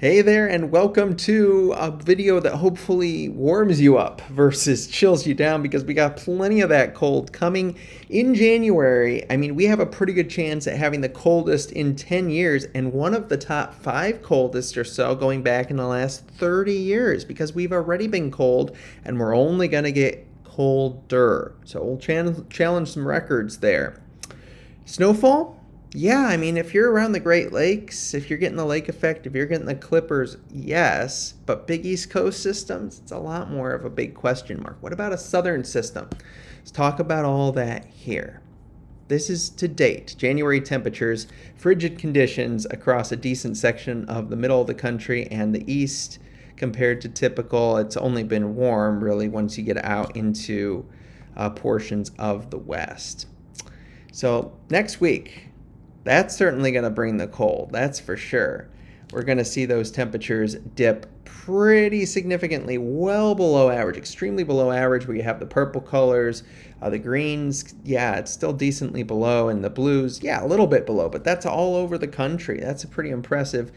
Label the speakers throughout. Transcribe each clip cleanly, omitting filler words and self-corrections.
Speaker 1: Hey there, and welcome to a video that hopefully warms you up versus chills you down because we got plenty of that cold coming in January. I mean, we have a pretty good chance at having the coldest in 10 years and one of the top 5 coldest or so going back in the last 30 years because we've already been cold and we're only going to get colder. So we'll challenge some records there. Snowfall? Yeah, I mean, if you're around the Great Lakes, if you're getting the lake effect, if you're getting the Clippers, yes. But big East Coast systems, it's a lot more of a big question mark. What about a southern system? Let's talk about all that here. This is to date, January temperatures, frigid conditions across a decent section of the middle of the country and the east compared to typical. It's only been warm, really, once you get out into portions of the west. So next week, that's certainly going to bring the cold, that's for sure. We're going to see those temperatures dip pretty significantly, well below average, extremely below average, where you have the purple colors, the greens, yeah, it's still decently below, and the blues, yeah, a little bit below, but that's all over the country. That's pretty impressive.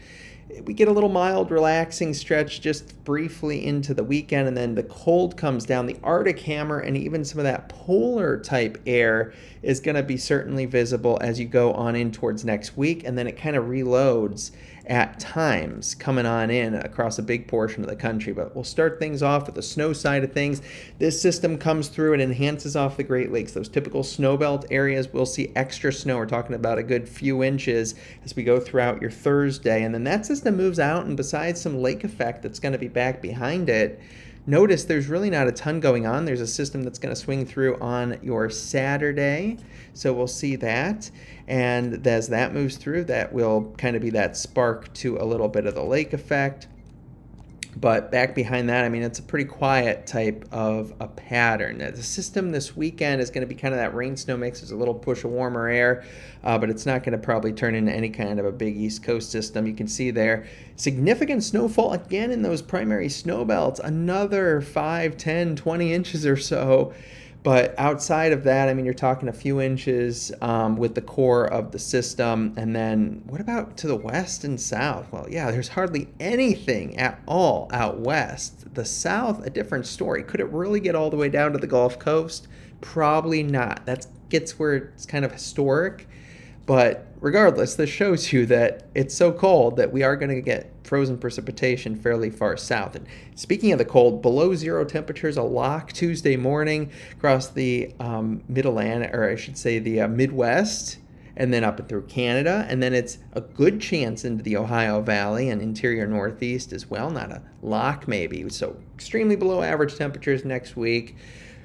Speaker 1: We get a little mild, relaxing stretch just briefly into the weekend, and then the cold comes down. The Arctic hammer and even some of that polar type air is going to be certainly visible as you go on in towards next week, and then it kind of reloads at times coming on in across a big portion of the country. But we'll start things off with the snow side of things. This system comes through and enhances off the Great Lakes. Those typical snowbelt areas, we'll see extra snow. We're talking about a good few inches as we go throughout your Thursday. And then that system moves out, and besides some lake effect that's going to be back behind it, notice there's really not a ton going on. There's a system that's going to swing through on your Saturday, so we'll see that. And as that moves through, that will kind of be that spark to a little bit of the lake effect. But back behind that, I mean, it's a pretty quiet type of a pattern. The system this weekend is going to be kind of that rain-snow mix. There's a little push of warmer air, but it's not going to probably turn into any kind of a big East Coast system. You can see there significant snowfall again in those primary snow belts, another 5, 10, 20 inches or so. But outside of that, I mean, you're talking a few inches with the core of the system. And then what about to the west and south? Well, yeah, there's hardly anything at all out west. The south, a different story. Could it really get all the way down to the Gulf Coast? Probably not. That gets where it's kind of historic. But regardless, this shows you that it's so cold that we are going to get frozen precipitation fairly far south. And speaking of the cold, below zero temperatures, a lock Tuesday morning across the mid-Atlantic, or I should say the Midwest, and then up and through Canada. And then it's a good chance into the Ohio Valley and interior Northeast as well. Not a lock maybe. So extremely below average temperatures next week.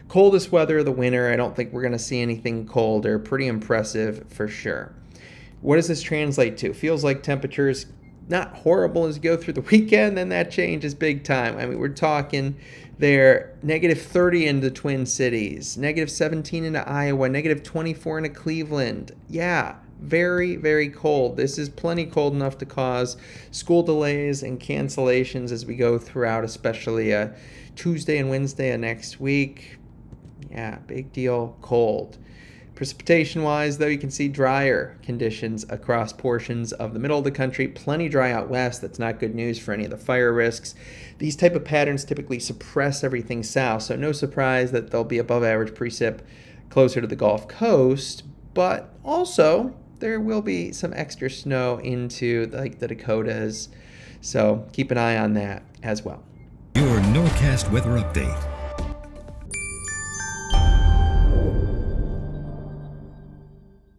Speaker 1: Coldest weather of the winter. I don't think we're going to see anything colder. Pretty impressive for sure. What does this translate to? Feels like temperatures not horrible as you go through the weekend, then that changes big time. I mean, we're talking there -30 in the Twin Cities, -17 into Iowa, -24 into Cleveland. Yeah, very, very cold. This is plenty cold enough to cause school delays and cancellations as we go throughout, especially Tuesday and Wednesday of next week. Yeah, big deal, cold. Precipitation-wise, though, you can see drier conditions across portions of the middle of the country. Plenty dry out west. That's not good news for any of the fire risks. These type of patterns typically suppress everything south, so no surprise that there'll be above average precip closer to the Gulf Coast, but also there will be some extra snow into like the Dakotas, so keep an eye on that as well.
Speaker 2: Your Norcast weather update.